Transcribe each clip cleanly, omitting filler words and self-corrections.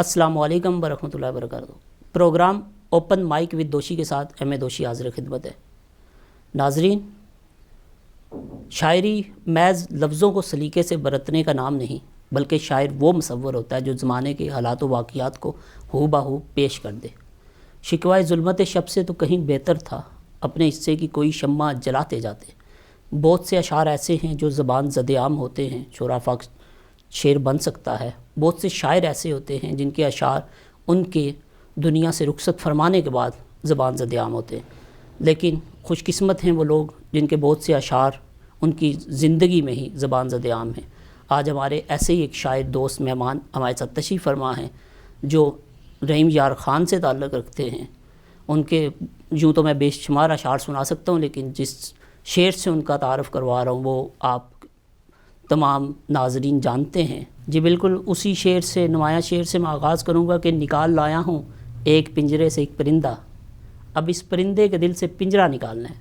अस्सलाम वालेकुम वरहमतुल्लाहि वबरकातुहू। प्रोग्राम ओपन माइक विद दोषी के साथ एम ए दोषी हाज़िर खिदमत है। नाजरीन, शायरी महज लफ्ज़ों को सलीके से बरतने का नाम नहीं, बल्कि शायर वो मुसव्वर होता है जो ज़माने के हालात व वाक़ियात को हू बहू पेश कर दे। शिकवाए ज़ुल्मत शब से तो कहीं बेहतर था, अपने हिस्से की कोई शम्मा जलाते जाते। बहुत से अशार ऐसे हैं जो ज़बान ज़द-ए-आम होते हैं, शोराफ़ा शेर बन सकता है। बहुत से शायर ऐसे होते हैं जिनके अशार उनके दुनिया से रुखसत फरमाने के बाद ज़बान ज़द-ए-आम होते हैं। लेकिन खुशकिस्मत हैं वो लोग जिनके बहुत से अशार उनकी ज़िंदगी में ही ज़बान ज़द-ए-आम हैं। आज हमारे ऐसे ही एक शायर दोस्त मेहमान हमारे साथ तशरीफ़ फरमा हैं जो रहीम यार ख़ान से ताल्लुक़ रखते हैं। उनके यूँ तो मैं बेशुमार अशार सुना सकता हूँ, लेकिन जिस शेर से उनका तारुफ़ करवा रहा हूँ वो आप तमाम नाज़रीन जानते हैं। जी बिल्कुल, उसी शेर से, नुमाया शेर से मैं आगाज़ करूँगा कि निकाल लाया हूँ एक पिंजरे से एक परिंदा, अब इस परिंदे के दिल से पिंजरा निकालना है।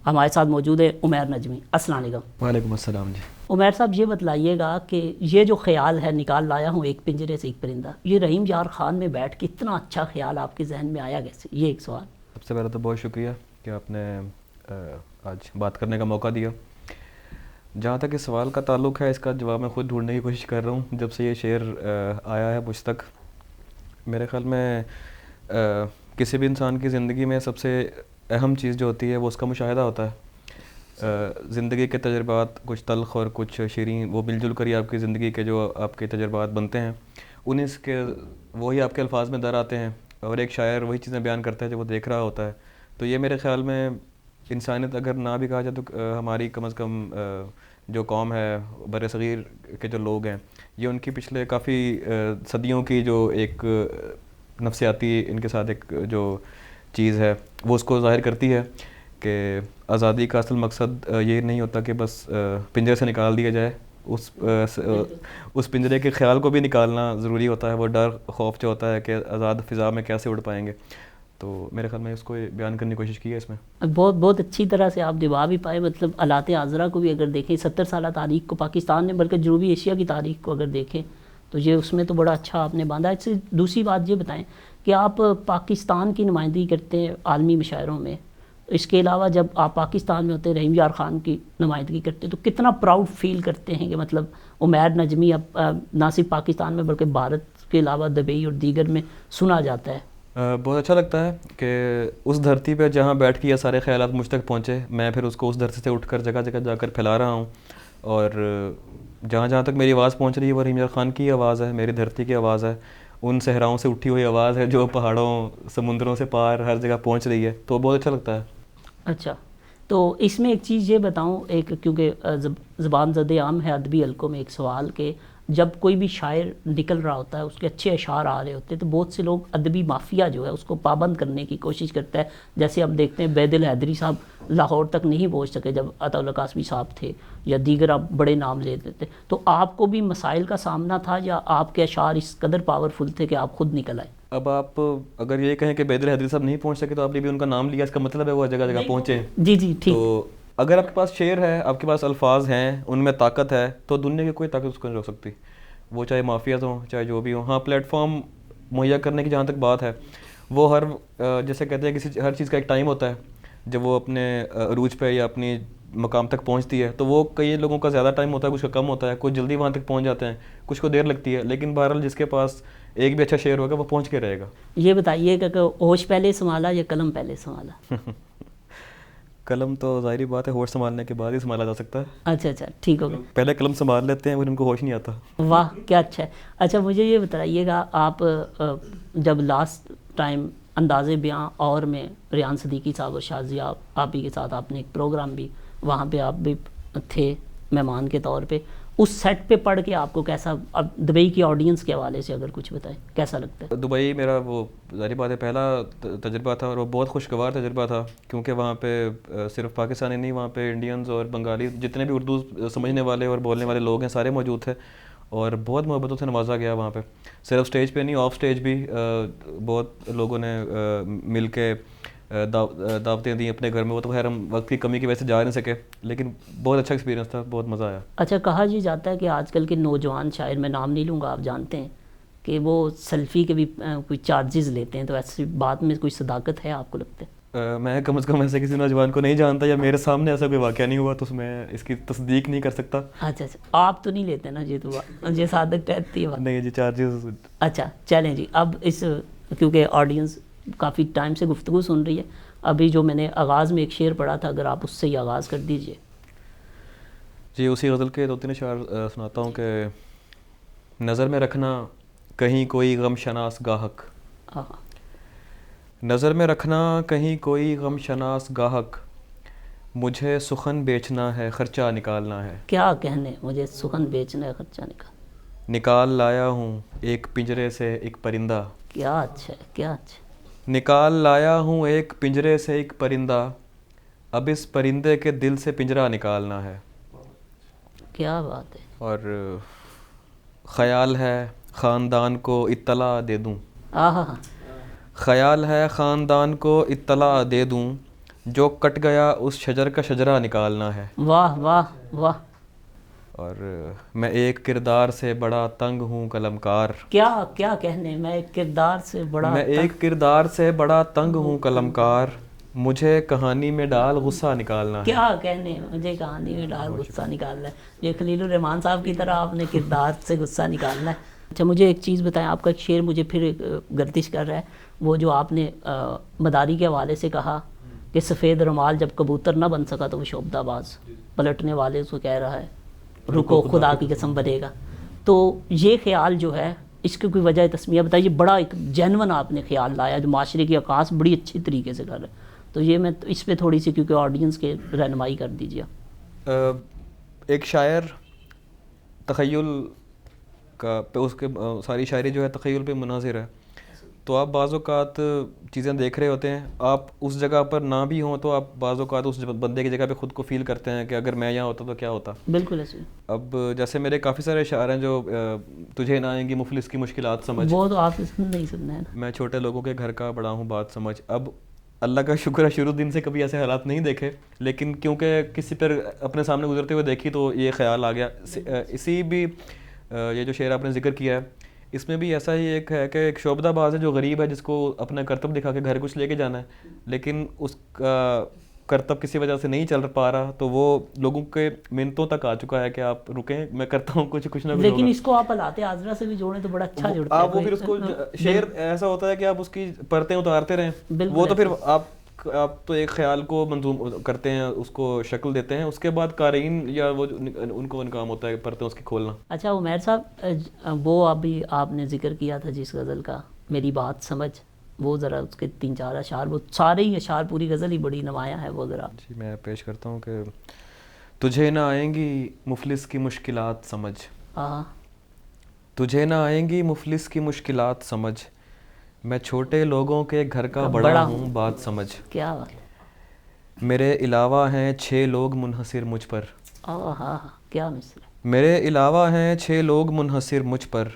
हमारे साथ मौजूद है उमैर नजमी। अस्सलाम वालेकुम। वालेकुम अस्सलाम जी। उमैर साहब, ये बतलाइएगा कि ये जो ख़्याल है निकाल लाया हूँ एक पिंजरे से एक परिंदा, ये रहीम यार ख़ान में बैठ के इतना अच्छा ख़्याल आपके जहन में आया कैसे? ये एक सवाल। सबसे पहले तो बहुत शुक्रिया कि आपने आज बात करने का मौका दिया। जहाँ तक इस सवाल का ताल्लुक़ है, इसका जवाब मैं ख़ुद ढूंढने की कोशिश कर रहा हूँ। जब से ये शेर आया है मुझ तक, मेरे ख़्याल में किसी भी इंसान की ज़िंदगी में सबसे अहम चीज़ जो होती है वो उसका मुशाहिदा होता है। ज़िंदगी के तजर्बात, कुछ तल्ख़ और कुछ शीरीं, वो मिलजुल कर ही आपकी ज़िंदगी के जो आपके तजर्बात बनते हैं, उन्हीं के वही आपके अल्फाज में दर आते हैं और एक शायर वही चीज़ें बयान करता है जो वो देख रहा होता है। तो ये मेरे ख़्याल में इंसानियत अगर ना भी कहा जाए तो हमारी कम अज़ कम जो कौम है, बरसग़ीर के जो लोग हैं, ये उनकी पिछले काफ़ी सदियों की जो एक नफ्सियाती इनके साथ एक जो चीज़ है वो उसको ज़ाहिर करती है कि आज़ादी का असल मकसद ये नहीं होता कि बस पिंजरे से निकाल दिया जाए, उस पिंजरे के ख़्याल को भी निकालना ज़रूरी होता है। वो डर खौफ जो होता है कि आज़ाद फ़िज़ा में कैसे उड़ पाएंगे, तो मेरे ख़्याल में उसको बयान करने की कोशिश की है इसमें। बहुत अच्छी तरह से आप निभा भी पाए। मतलब अलाते आज़रा को भी अगर देखें, 70 साल तारीख़ को पाकिस्तान ने, बल्कि जनूबी एशिया की तारीख़ को अगर देखें तो ये उसमें तो बड़ा अच्छा आपने बांधा। इससे दूसरी बात ये बताएं कि आप पाकिस्तान की नुमाइंदगी करते हैं आलमी मुशायरों में, इसके अलावा जब आप पाकिस्तान में होते हैं, रहीम यार ख़ान की नुमाइंदगी करते हैं, तो कितना प्राउड फील करते हैं कि मतलब उमैर नजमी अब ना सिर्फ पाकिस्तान में बल्कि भारत के अलावा दुबई और दीगर में सुना जाता है? बहुत अच्छा लगता है कि उस धरती पे जहाँ बैठ के ये सारे ख़यालात मुझ तक पहुँचे, मैं फिर उसको उस धरती से उठकर जगह जगह जाकर फैला रहा हूँ। और जहाँ जहाँ तक मेरी आवाज़ पहुँच रही है वो रहीम यार ख़ान की आवाज़ है, मेरी धरती की आवाज़ है, उन सहराओं से उठी हुई आवाज़ है जो पहाड़ों समुद्रों से पार हर जगह पहुँच रही है। तो बहुत अच्छा लगता है। अच्छा, तो इसमें एक चीज़ ये बताऊँ, एक क्योंकि ज़बान ज़द-ए-आम है अदबी हलकों में, एक सवाल के जब कोई भी शायर निकल रहा होता है, उसके अच्छे अशार आ रहे होते हैं, तो बहुत से लोग अदबी माफिया जो है उसको पाबंद करने की कोशिश करता है। जैसे हम देखते हैं बैदिल हैदरी साहब लाहौर तक नहीं पहुंच सके जब अताउल्लाह कासमी साहब थे, या दीगर आप बड़े नाम ले देते। तो आपको भी मसाइल का सामना था या आपके अशार इस कदर पावरफुल थे कि आप खुद निकल आए? अब आप अगर ये कहें कि बैदिल हैदरी साहब नहीं पहुँच सके तो आपने भी उनका नाम लिया, इसका मतलब है वो जगह जगह पहुँचे। जी जी ठीक। तो अगर आपके पास शेर है, आपके पास अल्फाज हैं, उनमें ताकत है, तो दुनिया की कोई ताकत उसको नहीं रोक सकती, वो चाहे माफियाज हों चाहे जो भी हो। हाँ, प्लेटफॉर्म मुहैया करने की जहाँ तक बात है, वो हर जैसे कहते हैं किसी हर चीज़ का एक टाइम होता है। जब वो अपने अरूज पे या अपनी मकाम तक पहुँचती है तो वो कई लोगों का ज़्यादा टाइम होता है, कुछ का कम होता है, कुछ जल्दी वहाँ तक पहुँच जाते हैं, कुछ को देर लगती है। लेकिन बहरहाल जिसके पास एक भी अच्छा शेर होगा वो पहुँच के रहेगा। ये बताइएगा कि होश पहले संभाला या कलम पहले संभाला? कलम तो ज़ाहिरी बात है होश संभालने के बाद ही संभाला जा सकता है। अच्छा ठीक होगा। पहले कलम संभाल लेते हैं फिर उनको होश नहीं आता। वाह क्या अच्छा है। अच्छा, मुझे ये बताइएगा, आप जब लास्ट टाइम अंदाज़े बयां और में रियान सदीकी साहब और शाजिया आप ही के साथ आपने एक प्रोग्राम भी, वहाँ पे आप भी थे मेहमान के तौर पे, उस सेट पे पढ़ के आपको कैसा, अब दुबई की ऑडियंस के हवाले से अगर कुछ बताएं कैसा लगता है? दुबई मेरा वो ज़ाहिर बात है पहला तजुर्बा था और वो बहुत खुशगवार तजुर्बा था, क्योंकि वहाँ पे सिर्फ पाकिस्तानी नहीं, वहाँ पे इंडियंस और बंगाली जितने भी उर्दू समझने वाले और बोलने वाले लोग हैं सारे मौजूद थे और बहुत मोहब्बतों से नवाजा गया वहाँ पे। सिर्फ स्टेज पे नहीं, ऑफ स्टेज भी बहुत लोगों ने मिल के दावतें दी अपने घर में। वो तो खैर हम वक्त की कमी की वजह से जा नहीं सके, लेकिन बहुत अच्छा एक्सपीरियंस था, बहुत मज़ा आया। अच्छा, कहा ये जाता है कि आजकल के नौजवान शायर, मैं नाम नहीं लूँगा आप जानते हैं, کہ وہ سیلفی کے بھی کوئی چارجز لیتے ہیں، تو ایسی بات میں کوئی صداقت ہے آپ کو لگتا ہے؟ میں کم از کم ایسے کسی نوجوان کو نہیں جانتا یا میرے سامنے ایسا کوئی واقعہ نہیں ہوا، تو اس میں اس کی تصدیق نہیں کر سکتا. اچھا آپ تو نہیں لیتے نا جی؟ تو یہ صادق رہتی ہے بات. نہیں جی، چارجز. اچھا چلیں جی، اب اس کیونکہ آڈینس کافی ٹائم سے گفتگو سن رہی ہے، ابھی جو میں نے آغاز میں ایک شعر پڑھا تھا، اگر آپ اس سے ہی آغاز کر دیجئے. جی، اسی غزل کے 2-3 اشعار سناتا ہوں کہ نظر میں رکھنا کہیں کوئی غم شناس گاہک، نظر میں رکھنا کہیں کوئی غم شناس گاہک، مجھے سخن بیچنا ہے خرچہ نکالنا ہے. کیا کہنے، مجھے سخن بیچنا ہے خرچہ نکال لایا ہوں ایک پنجرے سے ایک پرندہ. کیا اچھا ہے، کیا اچھا. نکال لایا ہوں ایک پنجرے سے ایک پرندہ، اب اس پرندے کے دل سے پنجرہ نکالنا ہے. کیا بات ہے. اور خیال ہے خاندان کو اطلاع دے دوں، خیال ہے خاندان کو اطلاع دے دوں، جو کٹ گیا اس شجر کا شجرہ نکالنا ہے. واہ واہ واہ. اور میں ایک کردار سے بڑا تنگ ہوں قلمکار، کیا کہنے، میں ایک کردار سے بڑا، میں ایک کردار سے بڑا تنگ ہوں قلمکار، مجھے کہانی میں ڈال غصہ نکالنا ہے. کیا کہنے، مجھے کہانی میں ڈال غصہ نکالنا ہے. یہ خلیل الرحمان صاحب کی طرح آپ نے کردار سے غصہ نکالنا ہے. اچھا مجھے ایک چیز بتائیں، آپ کا ایک شعر مجھے پھر گردش کر رہا ہے، وہ جو آپ نے مداری کے حوالے سے کہا کہ سفید رومال جب کبوتر نہ بن سکا تو وہ شعبدہ باز، پلٹنے والے اس کو کہہ رہا ہے رکو خدا کی قسم بنے گا. تو یہ خیال جو ہے اس کی کوئی وجہ تسمیہ بتائیے. بڑا ایک جینون آپ نے خیال لایا جو معاشرے کی عکاس بڑی اچھی طریقے سے کر رہا ہے، تو یہ میں اس پہ تھوڑی سی کیونکہ آڈینس کے رہنمائی کر دیجیے. ایک شاعر تخیل کا پہ اس کے ساری شاعری جو ہے تخیل پہ منحصر ہے، تو آپ بعض اوقات چیزیں دیکھ رہے ہوتے ہیں، آپ اس جگہ پر نہ بھی ہوں تو آپ بعض اوقات اس بندے کی جگہ پہ خود کو فیل کرتے ہیں کہ اگر میں یہاں ہوتا تو کیا ہوتا. بالکل ایسے. اب جیسے میرے کافی سارے اشعار ہیں جو تجھے نہ آئیں گی مفلس کی مشکلات سمجھ، وہ تو آپ نہیں سننا ہے نا. میں چھوٹے لوگوں کے گھر کا بڑا ہوں بات سمجھ. اب اللہ کا شکر ہے شروع دن سے کبھی ایسے حالات نہیں دیکھے، لیکن کیونکہ کسی پر اپنے سامنے گزرتے ہوئے دیکھی تو یہ خیال آ گیا. اسی بھی یہ جو شعر آپ نے ذکر کیا ہے اس میں بھی ایسا ہی ایک ہے کہ ایک شعبدہ باز ہے جو غریب ہے، جس کو اپنا کرتب دکھا کے گھر کچھ لے کے جانا ہے، لیکن اس کا کرتب کسی وجہ سے نہیں چل پا رہا، تو وہ لوگوں کے منتوں تک آ چکا ہے کہ آپ رکیں میں کرتا ہوں کچھ نہ کچھ. لیکن اس کو آپ حالات حاضرہ سے بھی جوڑیں تو بڑا اچھا جڑتا ہے. آپ وہ پھر اس کو شعر ایسا ہوتا ہے کہ آپ اس کی پرتیں اتارتے رہیں، وہ تو پھر آپ تو ایک خیال کو منظوم کرتے ہیں، اس کو شکل دیتے ہیں، اس کے بعد قارئین یا وہ ان کو کام ہوتا ہے پرتیں اس کی کھولنا. اچھا عمیر صاحب، وہ ابھی آپ نے ذکر کیا تھا جس غزل کا میری بات سمجھ، وہ ذرا اس کے 3-4 اشعار، وہ سارے ہی اشعار پوری غزل ہی بڑی نمایاں ہے، وہ ذرا. جی میں پیش کرتا ہوں کہ تجھے نہ آئیں گی مفلس کی مشکلات سمجھ، تجھے نہ آئیں گی مفلس کی مشکلات سمجھ، میں چھوٹے لوگوں کے گھر کا بڑا ہوں بات سمجھ. کیا بات. میرے علاوہ ہیں 6 لوگ منحصر مجھ پر، کیا مثل. میرے علاوہ ہیں 6 لوگ منحصر مجھ پر،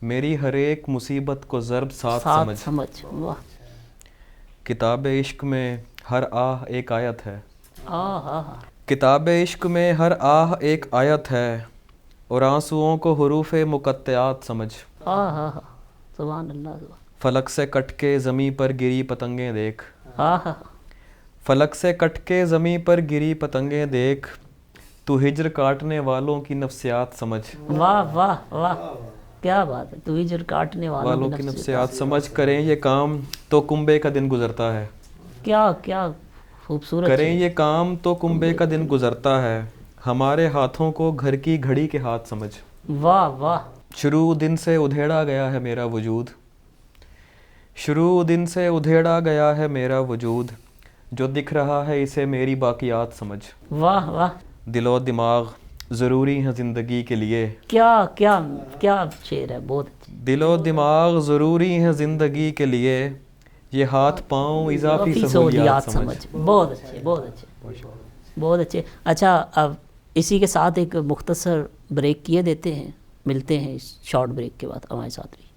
میری ہر ایک مصیبت کو ضرب 7 سمجھ. واہ. کتاب عشق میں ہر آہ ایک آیت ہے، کتاب عشق میں ہر آہ ایک آیت ہے، اور آنسوؤں کو حروف مقطعات سمجھ. سبحان اللہ. فلک سے کٹ کے زمیں پر گری پتنگیں دیکھ، فلک سے کٹ کے زمیں پر گری پتنگیں دیکھ، تو ہجر کاٹنے والوں کی نفسیات سمجھ. واہ واہ واہ. کیا بات ہے. تو ہجر کاٹنے والوں کی نفسیات سمجھ، کریں یہ کام تو کنبے کا دن گزرتا ہے. کیا خوبصورت. کریں یہ کام تو کنبے کا دن گزرتا ہے، ہمارے ہاتھوں کو گھر کی گھڑی کے ہاتھ سمجھ. واہ واہ. شروع دن سے ادھیڑا گیا ہے میرا وجود، شروع دن سے ادھیڑا گیا ہے میرا وجود، جو دکھ رہا ہے اسے میری باقیات سمجھ. واہ واہ. دل و دماغ ضروری ہیں زندگی کے لیے، کیا شعر ہے. بہت دل و دماغ ضروری ہیں زندگی کے لیے، یہ ہاتھ پاؤں اضافی سہولیات سمجھ. بہت اچھے بہت اچھے بہت اچھے. اچھا اب اسی کے ساتھ ایک مختصر بریک کیے دیتے ہیں، ملتے ہیں اس شارٹ بریک کے بعد. ہمارے ساتھ رہیے.